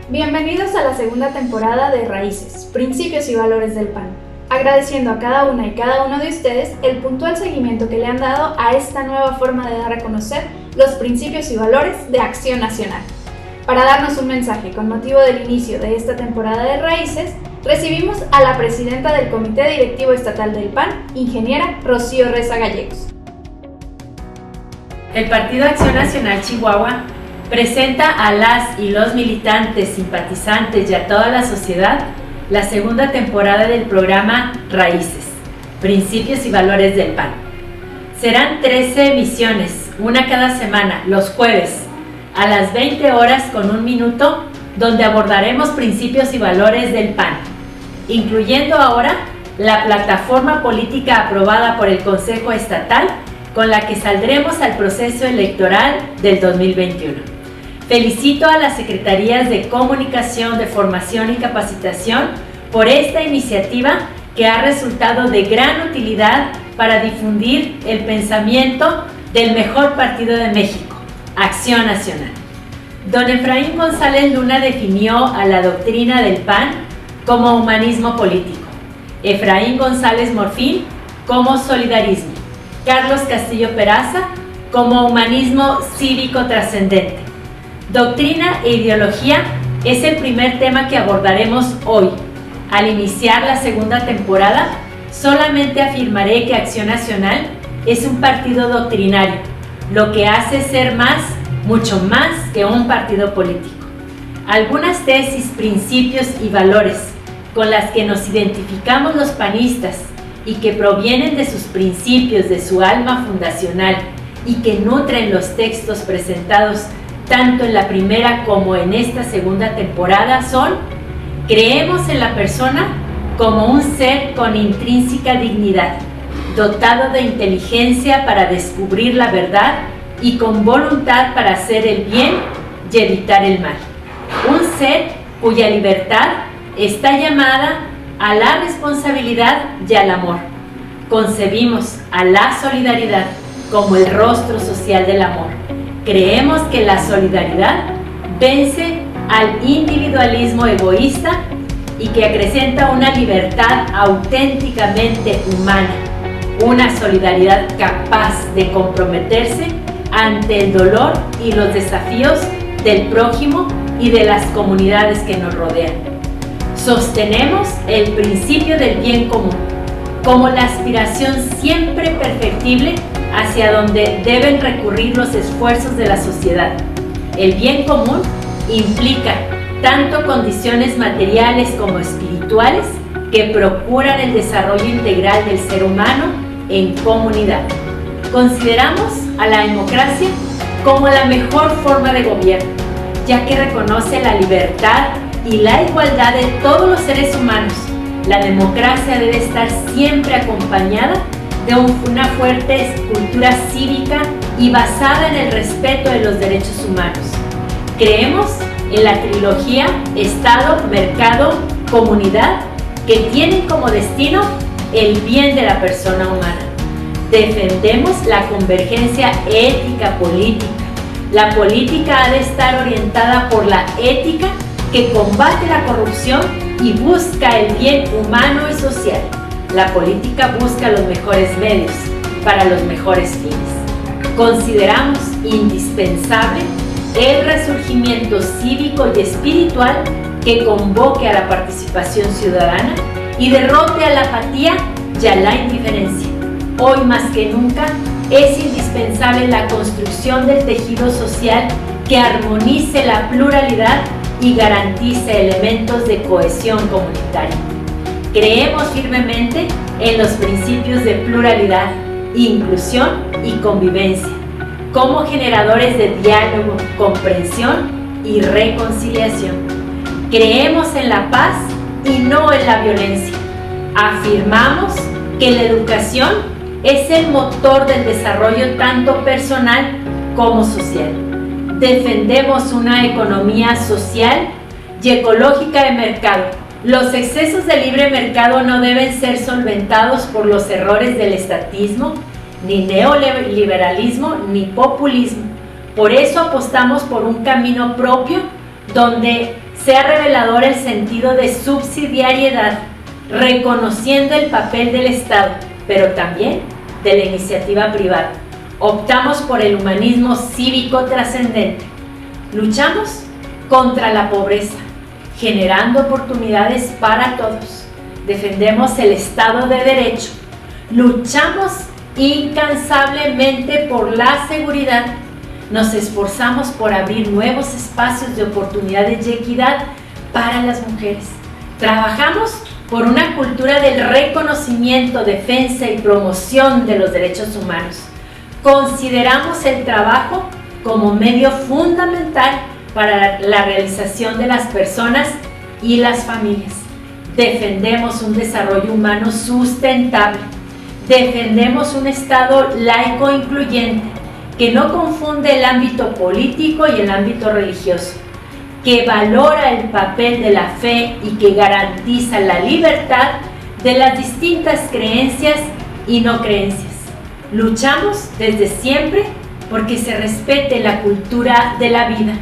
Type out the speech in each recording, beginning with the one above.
Bienvenidos a la segunda temporada de Raíces, Principios y Valores del PAN. Agradeciendo a cada una y cada uno de ustedes el puntual seguimiento que le han dado a esta nueva forma de dar a conocer los principios y valores de Acción Nacional. Para darnos un mensaje con motivo del inicio de esta temporada de Raíces, recibimos a la presidenta del Comité Directivo Estatal del PAN, ingeniera Rocío Reza Gallegos. El Partido Acción Nacional Chihuahua presenta a las y los militantes, simpatizantes y a toda la sociedad la segunda temporada del programa Raíces, Principios y Valores del PAN. Serán 13 emisiones, una cada semana, los jueves, a las 20 horas con 1 minuto, donde abordaremos principios y valores del PAN, incluyendo ahora la plataforma política aprobada por el Consejo Estatal, con la que saldremos al proceso electoral del 2021. Felicito a las Secretarías de Comunicación, de Formación y Capacitación por esta iniciativa que ha resultado de gran utilidad para difundir el pensamiento del mejor partido de México, Acción Nacional. Don Efraín González Luna definió a la doctrina del PAN como humanismo político, Efraín González Morfín como solidarismo, Carlos Castillo Peraza como humanismo cívico trascendente. Doctrina e ideología es el primer tema que abordaremos hoy. Al iniciar la segunda temporada, solamente afirmaré que Acción Nacional es un partido doctrinario, lo que hace ser mucho más que un partido político. Algunas tesis, principios y valores con las que nos identificamos los panistas y que provienen de sus principios, de su alma fundacional y que nutren los textos presentados tanto en la primera como en esta segunda temporada son: creemos en la persona como un ser con intrínseca dignidad, dotado de inteligencia para descubrir la verdad y con voluntad para hacer el bien y evitar el mal. Un ser cuya libertad está llamada a la responsabilidad y al amor. Concebimos a la solidaridad como el rostro social del amor. Creemos que la solidaridad vence al individualismo egoísta y que acrecenta una libertad auténticamente humana, una solidaridad capaz de comprometerse ante el dolor y los desafíos del prójimo y de las comunidades que nos rodean. Sostenemos el principio del bien común como la aspiración siempre perfectible hacia donde deben recurrir los esfuerzos de la sociedad. El bien común implica tanto condiciones materiales como espirituales que procuran el desarrollo integral del ser humano en comunidad. Consideramos a la democracia como la mejor forma de gobierno, ya que reconoce la libertad y la igualdad de todos los seres humanos. La democracia debe estar siempre acompañada de una fuerte cultura cívica y basada en el respeto de los derechos humanos. Creemos en la trilogía Estado, Mercado, Comunidad, que tienen como destino el bien de la persona humana. Defendemos la convergencia ética-política. La política ha de estar orientada por la ética que combate la corrupción y busca el bien humano y social. La política busca los mejores medios para los mejores fines. Consideramos indispensable el resurgimiento cívico y espiritual que convoque a la participación ciudadana y derrote a la apatía y a la indiferencia. Hoy más que nunca es indispensable la construcción del tejido social que armonice la pluralidad y garantice elementos de cohesión comunitaria. Creemos firmemente en los principios de pluralidad, inclusión y convivencia, como generadores de diálogo, comprensión y reconciliación. Creemos en la paz y no en la violencia. Afirmamos que la educación es el motor del desarrollo tanto personal como social. Defendemos una economía social y ecológica de mercado. Los excesos del libre mercado no deben ser solventados por los errores del estatismo, ni neoliberalismo, ni populismo. Por eso apostamos por un camino propio donde sea revelador el sentido de subsidiariedad, reconociendo el papel del Estado, pero también de la iniciativa privada. Optamos por el humanismo cívico trascendente. Luchamos contra la pobreza, generando oportunidades para todos. Defendemos el Estado de Derecho. Luchamos incansablemente por la seguridad. Nos esforzamos por abrir nuevos espacios de oportunidades y equidad para las mujeres. Trabajamos por una cultura del reconocimiento, defensa y promoción de los derechos humanos. Consideramos el trabajo como medio fundamental para la realización de las personas y las familias. Defendemos un desarrollo humano sustentable. Defendemos un Estado laico e incluyente, que no confunde el ámbito político y el ámbito religioso, que valora el papel de la fe y que garantiza la libertad de las distintas creencias y no creencias. Luchamos desde siempre porque se respete la cultura de la vida.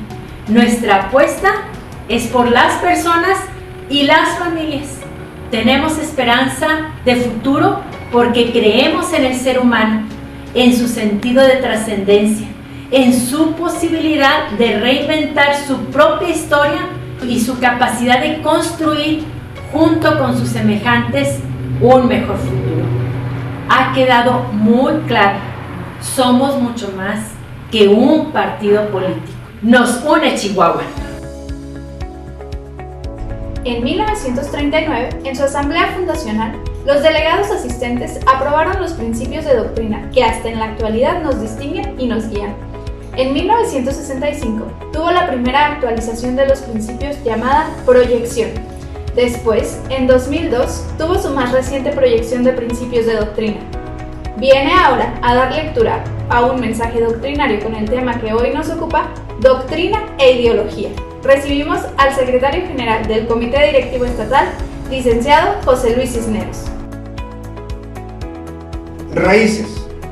Nuestra apuesta es por las personas y las familias. Tenemos esperanza de futuro porque creemos en el ser humano, en su sentido de trascendencia, en su posibilidad de reinventar su propia historia y su capacidad de construir, junto con sus semejantes, un mejor futuro. Ha quedado muy claro, somos mucho más que un partido político. Nos une Chihuahua. En 1939, en su asamblea fundacional, los delegados asistentes aprobaron los principios de doctrina que hasta en la actualidad nos distinguen y nos guían. En 1965 tuvo la primera actualización de los principios llamada proyección. Después, en 2002, tuvo su más reciente proyección de principios de doctrina. Viene ahora a dar lectura a un mensaje doctrinario con el tema que hoy nos ocupa, doctrina e ideología. Recibimos al secretario general del Comité Directivo Estatal, licenciado José Luis Cisneros. Raíces,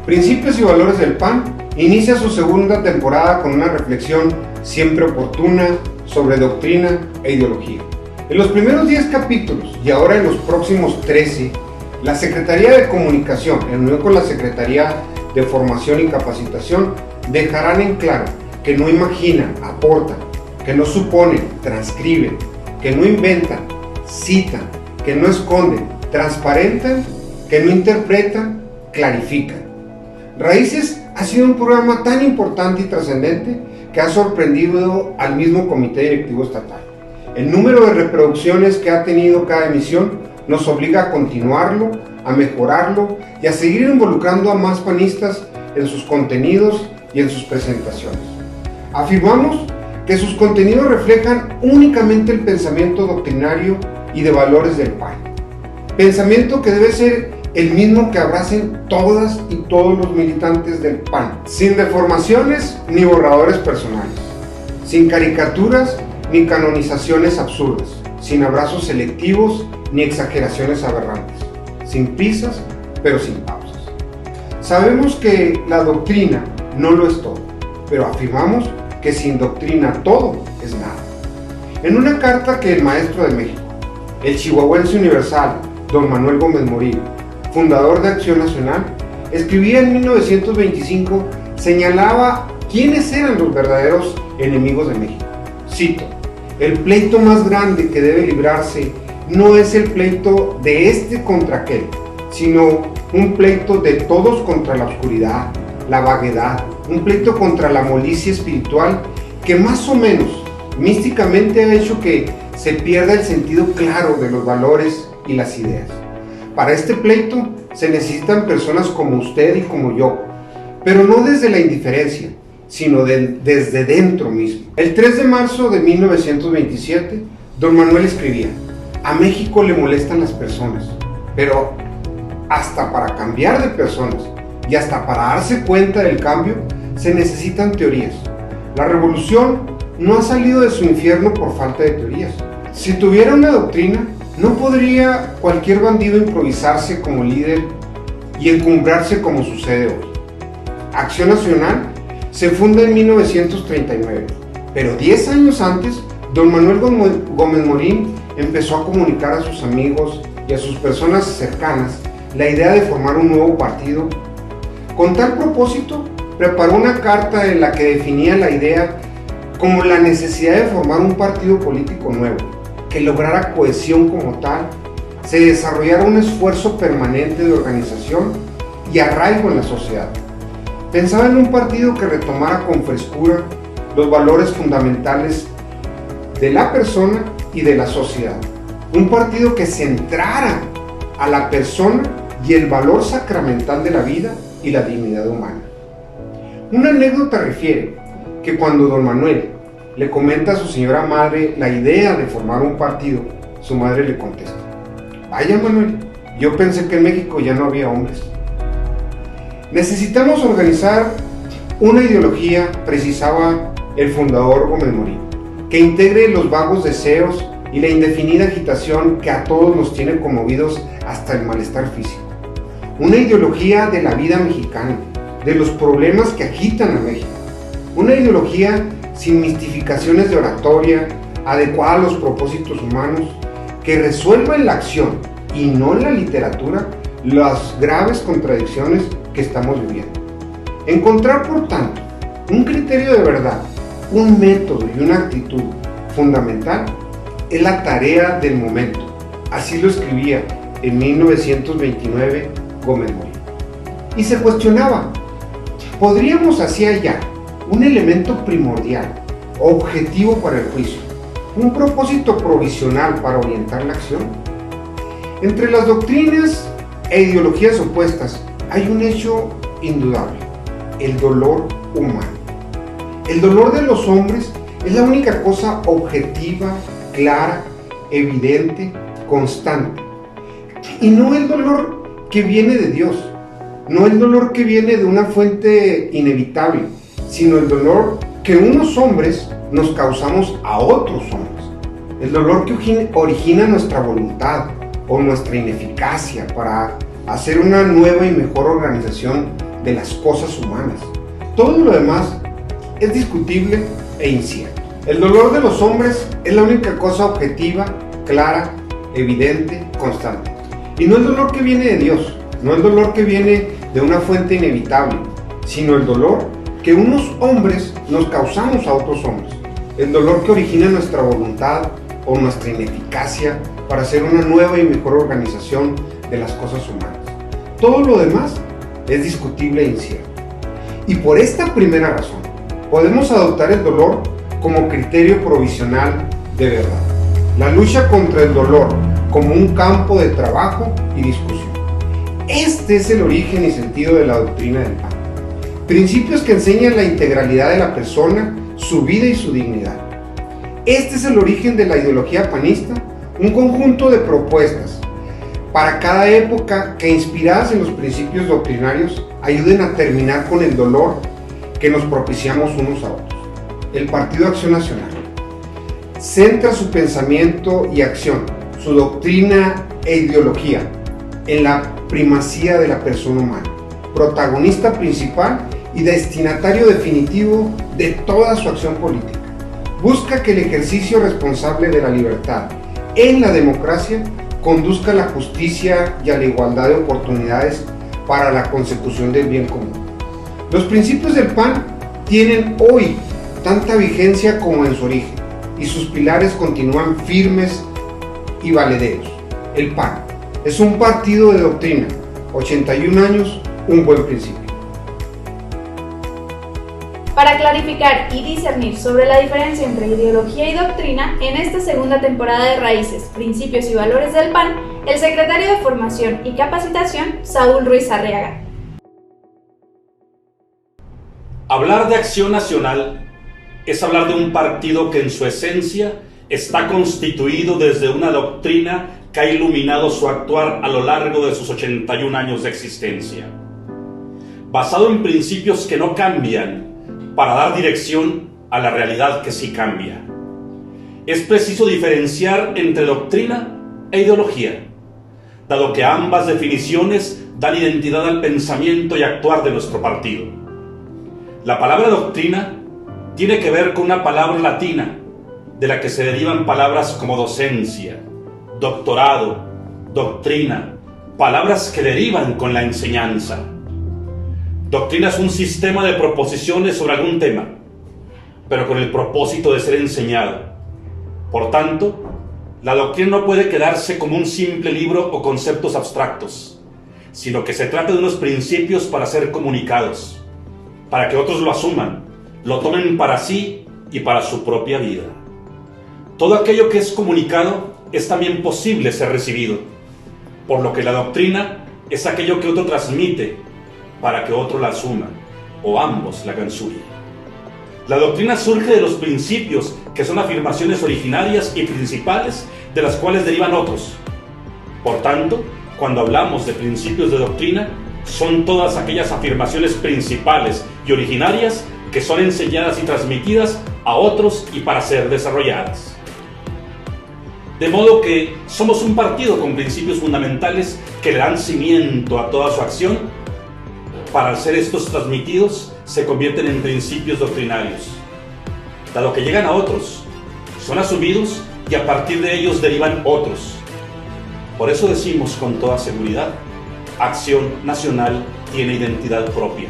Principios y Valores del PAN inicia su segunda temporada con una reflexión siempre oportuna sobre doctrina e ideología. En los primeros 10 capítulos y ahora en los próximos 13, la Secretaría de Comunicación, en unión con la Secretaría de Formación y Capacitación, dejarán en claro que no imaginan, aportan, que no suponen, transcriben, que no inventan, citan, que no esconden, transparentan, que no interpretan, clarifican. Raíces ha sido un programa tan importante y trascendente que ha sorprendido al mismo Comité Directivo Estatal. El número de reproducciones que ha tenido cada emisión nos obliga a continuarlo, a mejorarlo y a seguir involucrando a más panistas en sus contenidos y en sus presentaciones. Afirmamos que sus contenidos reflejan únicamente el pensamiento doctrinario y de valores del PAN. Pensamiento que debe ser el mismo que abracen todas y todos los militantes del PAN, sin deformaciones ni borradores personales, sin caricaturas ni canonizaciones absurdas, sin abrazos selectivos ni exageraciones aberrantes, sin prisas pero sin pausas. Sabemos que la doctrina no lo es todo, pero afirmamos que sin doctrina todo es nada. En una carta que el maestro de México, el chihuahuense universal, don Manuel Gómez Morillo, fundador de Acción Nacional, escribía en 1925, señalaba quiénes eran los verdaderos enemigos de México. Cito: el pleito más grande que debe librarse no es el pleito de este contra aquel, sino un pleito de todos contra la oscuridad, la vaguedad, un pleito contra la molicie espiritual que más o menos místicamente ha hecho que se pierda el sentido claro de los valores y las ideas. Para este pleito se necesitan personas como usted y como yo, pero no desde la indiferencia, sino desde dentro mismo. El 3 de marzo de 1927, don Manuel escribía: a México le molestan las personas, pero hasta para cambiar de personas y hasta para darse cuenta del cambio se necesitan teorías. La revolución no ha salido de su infierno por falta de teorías. Si tuviera una doctrina, no podría cualquier bandido improvisarse como líder y encumbrarse como sucede hoy. Acción Nacional se funda en 1939, pero 10 años antes, don Manuel Gómez Morín empezó a comunicar a sus amigos y a sus personas cercanas la idea de formar un nuevo partido. Con tal propósito, preparó una carta en la que definía la idea como la necesidad de formar un partido político nuevo, que lograra cohesión como tal, se desarrollara un esfuerzo permanente de organización y arraigo en la sociedad. Pensaba en un partido que retomara con frescura los valores fundamentales de la persona y de la sociedad. Un partido que centrara a la persona y el valor sacramental de la vida y la dignidad humana. Una anécdota refiere que cuando don Manuel le comenta a su señora madre la idea de formar un partido, su madre le contesta: vaya Manuel, yo pensé que en México ya no había hombres. Necesitamos organizar una ideología, precisaba el fundador Gómez Morín, que integre los vagos deseos y la indefinida agitación que a todos nos tiene conmovidos hasta el malestar físico. Una ideología de la vida mexicana, de los problemas que agitan a México. Una ideología sin mistificaciones de oratoria, adecuada a los propósitos humanos, que resuelva en la acción y no en la literatura las graves contradicciones que estamos viviendo. Encontrar, por tanto, un criterio de verdad, un método y una actitud fundamental es la tarea del momento. Así lo escribía en 1929 Gómez Morín. Y se cuestionaba, ¿podríamos así hallar un elemento primordial, objetivo para el juicio, un propósito provisional para orientar la acción? Entre las doctrinas e ideologías opuestas hay un hecho indudable: el dolor humano. El dolor de los hombres es la única cosa objetiva, clara, evidente, constante. Y no el dolor que viene de Dios, no el dolor que viene de una fuente inevitable, sino el dolor que unos hombres nos causamos a otros hombres. El dolor que origina nuestra voluntad o nuestra ineficacia para hacer una nueva y mejor organización de las cosas humanas. Todo lo demás es discutible e incierto. El dolor de los hombres es la única cosa objetiva, clara, evidente, constante. Y no el dolor que viene de Dios, no el dolor que viene de una fuente inevitable, sino el dolor que unos hombres nos causamos a otros hombres. El dolor que origina nuestra voluntad o nuestra ineficacia para hacer una nueva y mejor organización de las cosas humanas. Todo lo demás es discutible e incierto. Y por esta primera razón, podemos adoptar el dolor como criterio provisional de verdad. La lucha contra el dolor como un campo de trabajo y discusión. Este es el origen y sentido de la doctrina del PAN. Principios que enseñan la integralidad de la persona, su vida y su dignidad. Este es el origen de la ideología panista, un conjunto de propuestas para cada época que, inspiradas en los principios doctrinarios, ayuden a terminar con el dolor que nos propiciamos unos a otros. El Partido Acción Nacional centra su pensamiento y acción, su doctrina e ideología en la primacía de la persona humana, protagonista principal y destinatario definitivo de toda su acción política. Busca que el ejercicio responsable de la libertad en la democracia conduzca a la justicia y a la igualdad de oportunidades para la consecución del bien común. Los principios del PAN tienen hoy tanta vigencia como en su origen, y sus pilares continúan firmes y valederos. El PAN es un partido de doctrina, 81 años, un buen principio. Para clarificar y discernir sobre la diferencia entre ideología y doctrina, en esta segunda temporada de Raíces, Principios y Valores del PAN, el secretario de Formación y Capacitación, Saúl Ruiz Arriaga. Hablar de Acción Nacional es hablar de un partido que en su esencia está constituido desde una doctrina que ha iluminado su actuar a lo largo de sus 81 años de existencia. Basado en principios que no cambian, para dar dirección a la realidad que sí cambia. Es preciso diferenciar entre doctrina e ideología, dado que ambas definiciones dan identidad al pensamiento y actuar de nuestro partido. La palabra doctrina tiene que ver con una palabra latina, de la que se derivan palabras como docencia, doctorado, doctrina, palabras que derivan con la enseñanza. Doctrina es un sistema de proposiciones sobre algún tema, pero con el propósito de ser enseñado. Por tanto, la doctrina no puede quedarse como un simple libro o conceptos abstractos, sino que se trata de unos principios para ser comunicados, para que otros lo asuman, lo tomen para sí y para su propia vida. Todo aquello que es comunicado es también posible ser recibido, por lo que la doctrina es aquello que otro transmite para que otro la asuma, o ambos la hagan suya. La doctrina surge de los principios, que son afirmaciones originarias y principales de las cuales derivan otros. Por tanto, cuando hablamos de principios de doctrina, son todas aquellas afirmaciones principales y originarias que son enseñadas y transmitidas a otros y para ser desarrolladas. De modo que somos un partido con principios fundamentales que le dan cimiento a toda su acción. Para ser estos transmitidos, se convierten en principios doctrinarios. Dado que llegan a otros, son asumidos y a partir de ellos derivan otros. Por eso decimos con toda seguridad, Acción Nacional tiene identidad propia.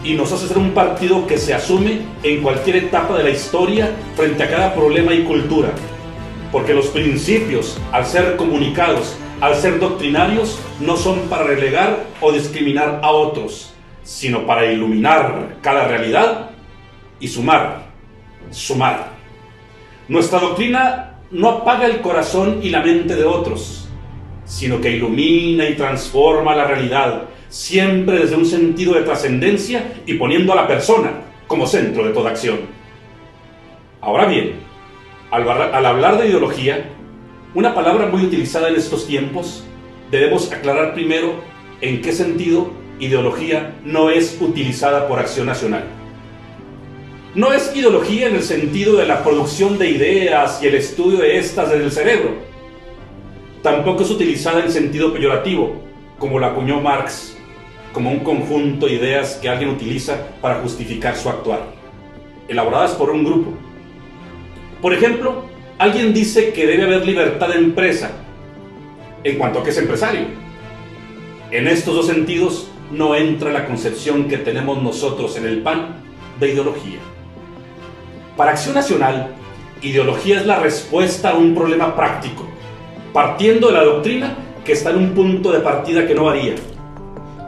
Y nos hace ser un partido que se asume en cualquier etapa de la historia frente a cada problema y cultura. Porque los principios, al ser comunicados, al ser doctrinarios, no son para relegar o discriminar a otros, sino para iluminar cada realidad y sumar. Nuestra doctrina no apaga el corazón y la mente de otros, sino que ilumina y transforma la realidad, siempre desde un sentido de trascendencia y poniendo a la persona como centro de toda acción. Ahora bien, al hablar de ideología, una palabra muy utilizada en estos tiempos, debemos aclarar primero en qué sentido ideología no es utilizada por Acción Nacional. No es ideología en el sentido de la producción de ideas y el estudio de estas desde el cerebro. Tampoco es utilizada en sentido peyorativo, como la acuñó Marx, como un conjunto de ideas que alguien utiliza para justificar su actuar, elaboradas por un grupo. Por ejemplo, alguien dice que debe haber libertad de empresa, en cuanto a que es empresario. En estos dos sentidos no entra la concepción que tenemos nosotros en el PAN de ideología. Para Acción Nacional, ideología es la respuesta a un problema práctico, partiendo de la doctrina que está en un punto de partida que no varía.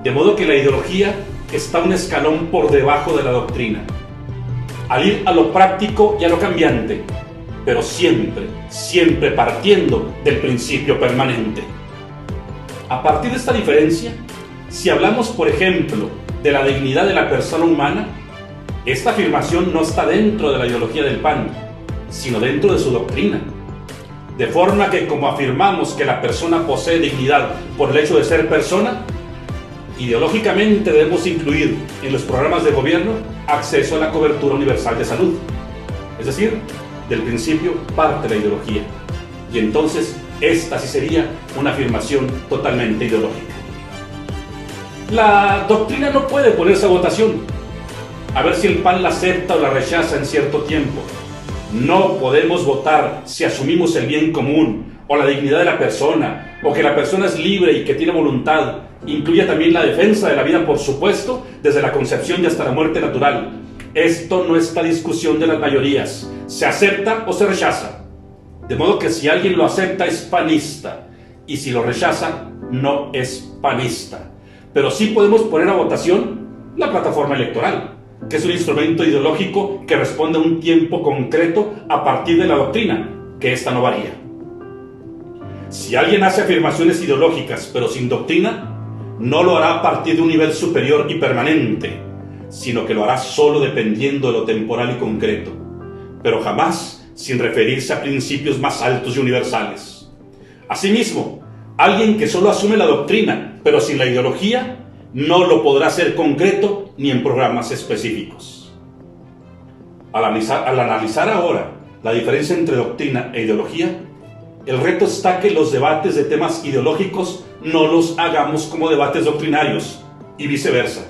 De modo que la ideología está un escalón por debajo de la doctrina, al ir a lo práctico y a lo cambiante, pero siempre partiendo del principio permanente. A partir de esta diferencia, si hablamos, por ejemplo, de la dignidad de la persona humana, esta afirmación no está dentro de la ideología del PAN, sino dentro de su doctrina. De forma que, como afirmamos que la persona posee dignidad por el hecho de ser persona, ideológicamente debemos incluir en los programas de gobierno acceso a la cobertura universal de salud. Es decir, del principio parte la ideología. Y entonces, esta sí sería una afirmación totalmente ideológica. La doctrina no puede ponerse a votación, a ver si el PAN la acepta o la rechaza en cierto tiempo. No podemos votar si asumimos el bien común, o la dignidad de la persona, o que la persona es libre y que tiene voluntad. Incluye también la defensa de la vida, por supuesto, desde la concepción y hasta la muerte natural. Esto no está a discusión de las mayorías. Se acepta o se rechaza. De modo que si alguien lo acepta es panista, y si lo rechaza no es panista. Pero sí podemos poner a votación la plataforma electoral, que es un instrumento ideológico que responde a un tiempo concreto a partir de la doctrina, que ésta no varía. Si alguien hace afirmaciones ideológicas pero sin doctrina, no lo hará a partir de un nivel superior y permanente, sino que lo hará solo dependiendo de lo temporal y concreto, pero jamás sin referirse a principios más altos y universales. Asimismo, alguien que solo asume la doctrina pero sin la ideología, no lo podrá hacer concreto ni en programas específicos. Al analizar ahora la diferencia entre doctrina e ideología, el reto está que los debates de temas ideológicos no los hagamos como debates doctrinarios y viceversa.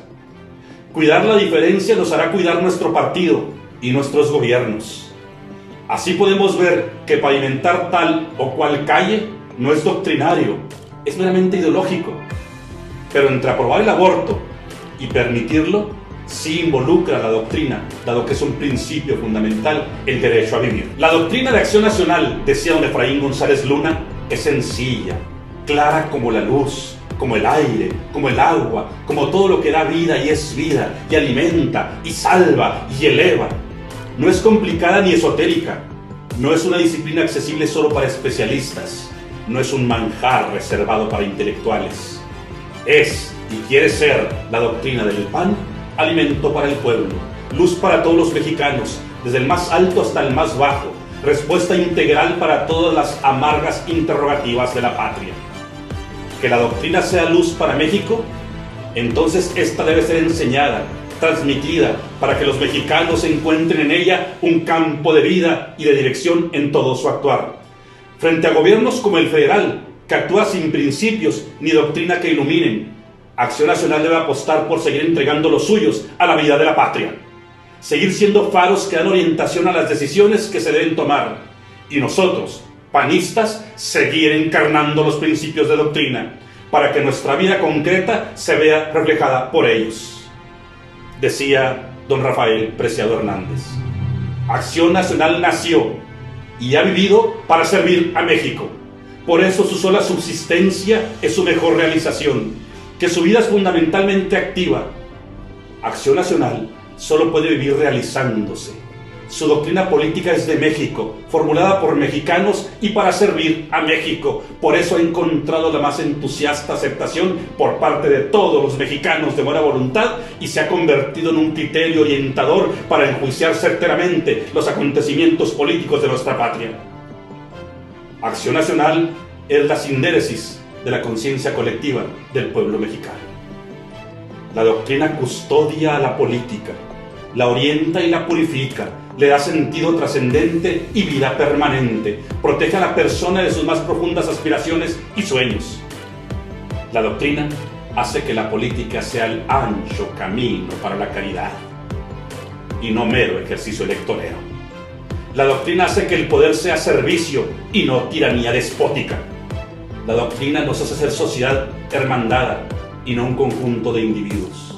Cuidar la diferencia nos hará cuidar nuestro partido y nuestros gobiernos. Así podemos ver que pavimentar tal o cual calle no es doctrinario, es meramente ideológico. Pero entre aprobar el aborto y permitirlo, sí involucra la doctrina, dado que es un principio fundamental, el derecho a vivir. La doctrina de Acción Nacional, decía don Efraín González Luna, es sencilla, clara como la luz, como el aire, como el agua, como todo lo que da vida y es vida, y alimenta, y salva, y eleva. No es complicada ni esotérica, no es una disciplina accesible solo para especialistas, no es un manjar reservado para intelectuales. Es, y quiere ser, la doctrina del PAN, alimento para el pueblo, luz para todos los mexicanos, desde el más alto hasta el más bajo, respuesta integral para todas las amargas interrogativas de la patria. Que la doctrina sea luz para México, entonces esta debe ser enseñada, transmitida, para que los mexicanos encuentren en ella un campo de vida y de dirección en todo su actuar. Frente a gobiernos como el federal, que actúa sin principios ni doctrina que iluminen, Acción Nacional debe apostar por seguir entregando los suyos a la vida de la patria, seguir siendo faros que dan orientación a las decisiones que se deben tomar, y nosotros, panistas, seguir encarnando los principios de doctrina, para que nuestra vida concreta se vea reflejada por ellos. Decía don Rafael Preciado Hernández, Acción Nacional nació y ha vivido para servir a México. Por eso su sola subsistencia es su mejor realización, que su vida es fundamentalmente activa. Acción Nacional solo puede vivir realizándose. Su doctrina política es de México, formulada por mexicanos y para servir a México. Por eso ha encontrado la más entusiasta aceptación por parte de todos los mexicanos de buena voluntad y se ha convertido en un criterio orientador para enjuiciar certeramente los acontecimientos políticos de nuestra patria. Acción Nacional es la sindéresis de la conciencia colectiva del pueblo mexicano. La doctrina custodia a la política, la orienta y la purifica, le da sentido trascendente y vida permanente, protege a la persona de sus más profundas aspiraciones y sueños. La doctrina hace que la política sea el ancho camino para la caridad y no mero ejercicio electorero. La doctrina hace que el poder sea servicio y no tiranía despótica. La doctrina nos hace ser sociedad hermandada y no un conjunto de individuos.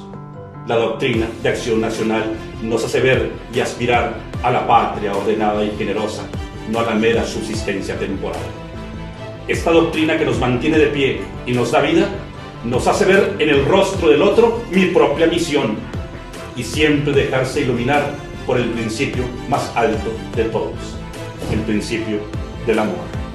La doctrina de Acción Nacional nos hace ver y aspirar a la patria ordenada y generosa, no a la mera subsistencia temporal. Esta doctrina que nos mantiene de pie y nos da vida, nos hace ver en el rostro del otro mi propia misión y siempre dejarse iluminar por el principio más alto de todos, el principio del amor.